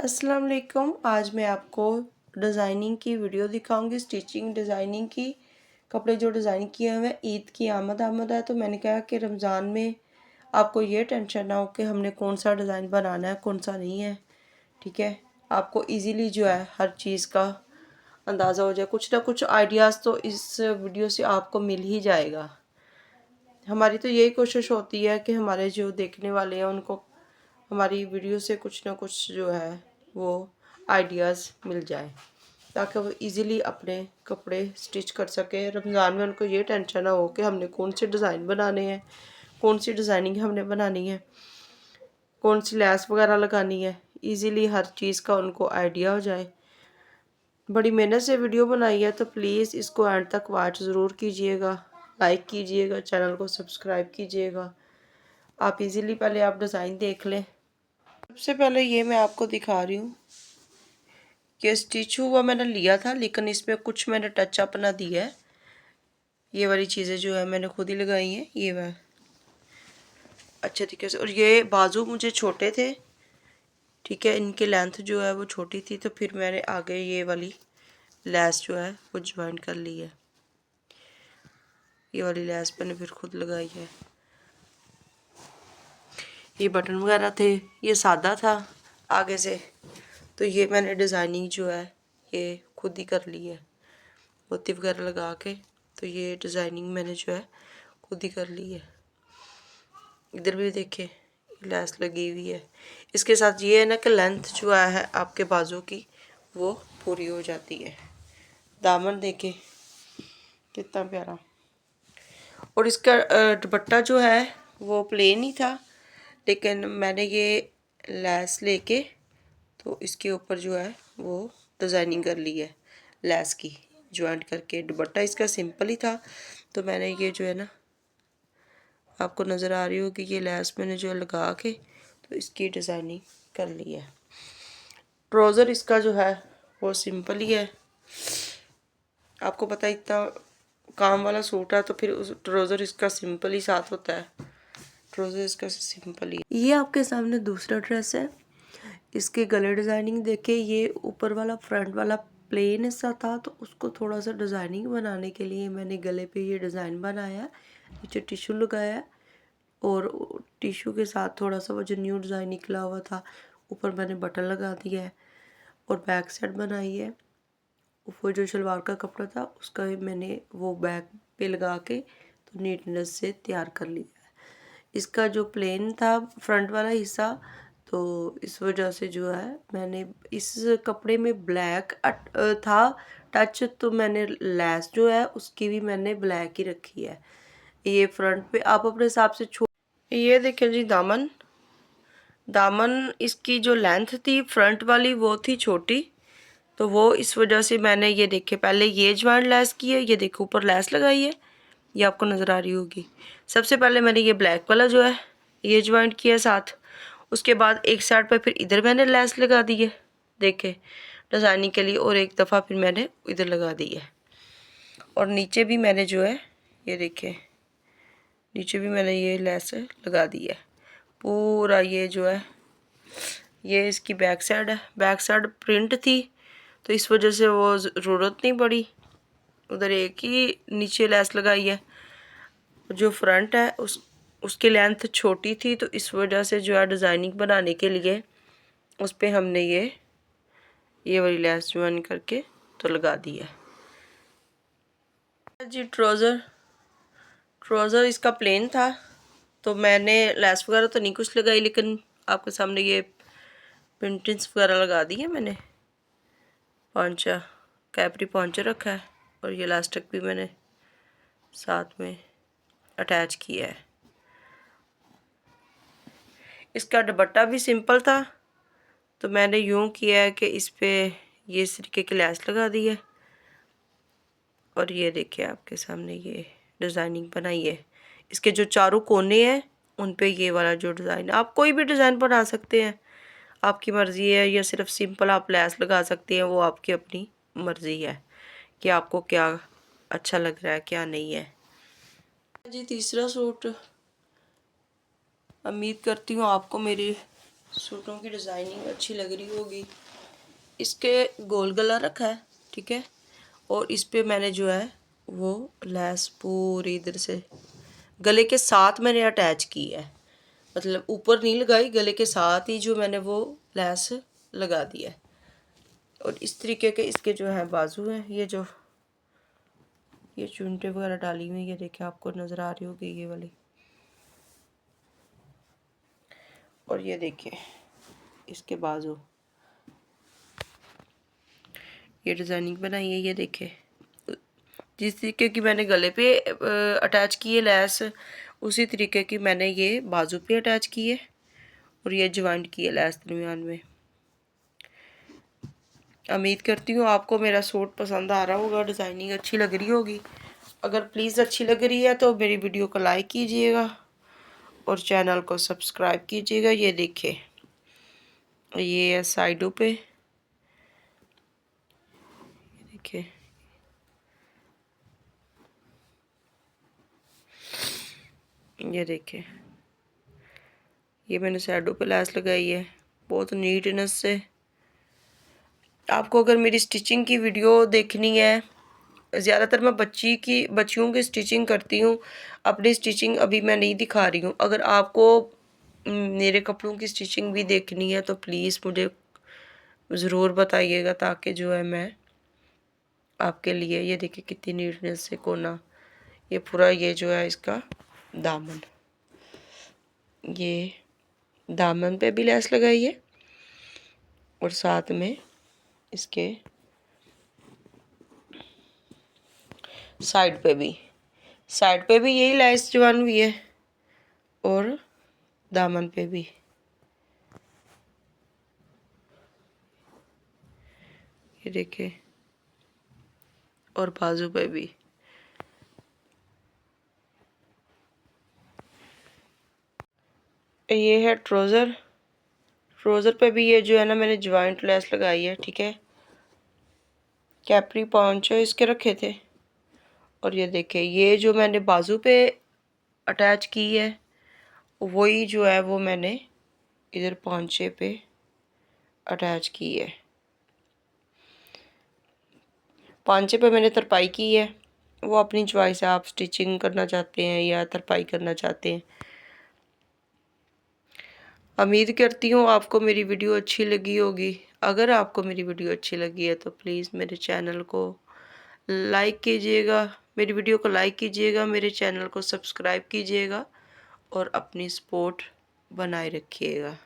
अस्सलाम वालेकुम। आज मैं आपको डिज़ाइनिंग की वीडियो दिखाऊंगी, स्टिचिंग डिज़ाइनिंग की। कपड़े जो डिज़ाइन किए हुए हैं, ईद की आमद है, तो मैंने कहा कि रमज़ान में आपको ये टेंशन ना हो कि हमने कौन सा डिज़ाइन बनाना है, कौन सा नहीं है। ठीक है, आपको इजीली जो है हर चीज़ का अंदाज़ा हो जाए। कुछ ना कुछ आइडियाज़ तो इस वीडियो से आपको मिल ही जाएगा। हमारी तो यही कोशिश होती है कि हमारे जो देखने वाले हैं उनको हमारी वीडियो से कुछ ना कुछ जो है वो आइडियाज़ मिल जाए, ताकि वो इजीली अपने कपड़े स्टिच कर सके। रमज़ान में उनको ये टेंशन ना हो कि हमने कौन से डिज़ाइन बनाने हैं, कौन सी डिज़ाइनिंग हमने बनानी है, कौन सी लैस वगैरह लगानी है। इजीली हर चीज़ का उनको आइडिया हो जाए। बड़ी मेहनत से वीडियो बनाई है, तो प्लीज़ इसको एंड तक वॉच ज़रूर कीजिएगा, लाइक कीजिएगा, चैनल को सब्सक्राइब कीजिएगा। आप इजीली पहले आप डिज़ाइन देख लें। सबसे पहले ये मैं आपको दिखा रही हूँ, ये स्टिच हुआ मैंने लिया था, लेकिन इसमें कुछ मैंने टच अपना दिया है। ये वाली चीज़ें जो है मैंने खुद ही लगाई हैं, ये वह अच्छे तरीके से। और ये बाजू मुझे छोटे थे, ठीक है, इनकी लेंथ जो है वो छोटी थी, तो फिर मैंने आगे ये वाली लैस जो है वो ज्वाइन कर ली है। ये वाली लैस मैंने फिर खुद लगाई है। ये बटन वगैरह थे, ये सादा था आगे से, तो ये मैंने डिज़ाइनिंग जो है ये खुद ही कर ली है, मोती वगैरह लगा के। तो ये डिज़ाइनिंग मैंने जो है खुद ही कर ली है। इधर भी देखे लैस लगी हुई है। इसके साथ ये है ना कि लेंथ जो है आपके बाजू की वो पूरी हो जाती है। दामन देखे कितना प्यारा। और इसका दुपट्टा जो है वो प्लेन ही था, लेकिन मैंने ये लैस लेके तो इसके ऊपर जो है वो डिज़ाइनिंग कर ली है, लैस की ज्वाइंट करके। दुपट्टा इसका सिंपल ही था, तो मैंने ये जो है ना, आपको नज़र आ रही होगी, ये लैस मैंने जो लगा के तो इसकी डिज़ाइनिंग कर ली है। ट्राउज़र इसका जो है वो सिंपल ही है। आपको पता है इतना काम वाला सूट है, तो फिर उस ट्राउज़र इसका सिंपल ही साथ होता है। ट्राउज़र इसका सिंपल ही है। ये आपके सामने दूसरा ड्रेस है। इसके गले डिज़ाइनिंग देखे, ये ऊपर वाला फ्रंट वाला प्लेन हिस्सा था, तो उसको थोड़ा सा डिज़ाइनिंग बनाने के लिए मैंने गले पे ये डिज़ाइन बनाया, नीचे टिश्यू लगाया, और टिश्यू के साथ थोड़ा सा वो जो न्यू डिज़ाइन निकला हुआ था ऊपर मैंने बटन लगा दिया है, और बैक साइड बनाई है। वो जो शलवार का कपड़ा था उसका भी मैंने वो बैक पे लगा के तो नीटनेस से तैयार कर लिया है। इसका जो प्लेन था फ्रंट वाला हिस्सा, तो इस वजह से जो है मैंने इस कपड़े में ब्लैक था टच, तो मैंने लैस जो है उसकी भी मैंने ब्लैक ही रखी है। ये फ्रंट पे आप अपने हिसाब से ये देखें जी, दामन इसकी जो लेंथ थी फ्रंट वाली वो थी छोटी, तो वो इस वजह से मैंने ये देखे पहले ये ज्वाइंट लैस की है, ये देखो ऊपर लैस लगाई है, ये आपको नज़र आ रही होगी। सबसे पहले मैंने ये ब्लैक वाला जो है ये ज्वाइंट किया साथ, उसके बाद एक साइड पर फिर इधर मैंने लैस लगा दी है, देखे डिज़ाइनिंग के लिए, और एक दफ़ा फिर मैंने इधर लगा दी है। और नीचे भी मैंने जो है ये देखे, नीचे भी मैंने ये लैस लगा दी है पूरा। ये जो है ये इसकी बैक साइड है, बैक साइड प्रिंट थी, तो इस वजह से वो ज़रूरत नहीं पड़ी, उधर एक ही नीचे लैस लगाई है। जो फ्रंट है उसकी लेंथ छोटी थी, तो इस वजह से जो है डिज़ाइनिंग बनाने के लिए उस पर हमने ये वाली लैस ज्वाइन करके तो लगा दी है जी। ट्राउज़र इसका प्लेन था, तो मैंने लैस वगैरह तो नहीं कुछ लगाई, लेकिन आपके सामने ये पेंटिंग्स वगैरह लगा दी है मैंने। पॉन्चा कैपरी पॉन्चा रखा है, और ये इलास्टिक भी मैंने साथ में अटैच किया है। इसका दुपट्टा भी सिंपल था, तो मैंने यूँ किया है कि इस पे ये इस तरीके की लैस लगा दी है, और ये देखिए आपके सामने ये डिज़ाइनिंग बनाई है। इसके जो चारों कोने हैं उन पे ये वाला जो डिज़ाइन, आप कोई भी डिज़ाइन बना सकते हैं, आपकी मर्ज़ी है, या सिर्फ सिंपल आप लैस लगा सकते हैं, वो आपकी अपनी मर्ज़ी है कि आपको क्या अच्छा लग रहा है क्या नहीं है जी। तीसरा सूट, उम्मीद करती हूँ आपको मेरी सूटों की डिज़ाइनिंग अच्छी लग रही होगी। इसके गोल गला रखा है, ठीक है, और इस पे मैंने जो है वो लेस पूरी इधर से गले के साथ मैंने अटैच की है, मतलब ऊपर नहीं लगाई, गले के साथ ही जो मैंने वो लेस लगा दी है। और इस तरीके के इसके जो है बाजू हैं, ये चुनटे वगैरह डाली हुई, ये देखिए आपको नज़र आ रही होगी ये वाली। और ये देखिए इसके बाजू, ये डिज़ाइनिंग बनाई है, ये देखिए जिस तरीके की मैंने गले पे अटैच की है लेस, उसी तरीके की मैंने ये बाजू पे अटैच की है और ये ज्वाइंट की है लेस दरमियान में। उम्मीद करती हूँ आपको मेरा सूट पसंद आ रहा होगा, डिज़ाइनिंग अच्छी लग रही होगी। अगर प्लीज़ अच्छी लग रही है तो मेरी वीडियो को लाइक कीजिएगा और चैनल को सब्सक्राइब कीजिएगा। ये देखिए ये है साइडों पे, देखिए ये देखिए ये मैंने साइडों पे लेस लगाई है बहुत नीटनेस से। आपको अगर मेरी स्टिचिंग की वीडियो देखनी है, ज़्यादातर मैं बच्चियों की स्टिचिंग करती हूँ, अपनी स्टिचिंग अभी मैं नहीं दिखा रही हूँ। अगर आपको मेरे कपड़ों की स्टिचिंग भी देखनी है तो प्लीज़ मुझे ज़रूर बताइएगा, ताकि जो है मैं आपके लिए, ये देखिए कितनी नीटनेस से कोना, ये पूरा ये जो है इसका दामन, ये दामन पे भी लेस लगाई है और साथ में इसके साइड पे भी यही लेस जवान हुई है और दामन पे भी ये देखिए और बाजू पे भी। ये है ट्राउज़र पे भी ये जो है ना मैंने ज्वाइंट लेस लगाई है, ठीक है, कैपरी पॉन्चो इसके रखे थे। और ये देखिए ये जो मैंने बाजू पे अटैच की है वही जो है वो मैंने इधर पॉन्चे पे अटैच की है। पॉन्चे पे मैंने तरपाई की है, वो अपनी चॉइस है, आप स्टिचिंग करना चाहते हैं या तरपाई करना चाहते हैं। उम्मीद करती हूँ आपको मेरी वीडियो अच्छी लगी होगी। अगर आपको मेरी वीडियो अच्छी लगी है तो प्लीज़ मेरे चैनल को लाइक कीजिएगा, मेरी वीडियो को लाइक कीजिएगा, मेरे चैनल को सब्सक्राइब कीजिएगा और अपनी सपोर्ट बनाए रखिएगा।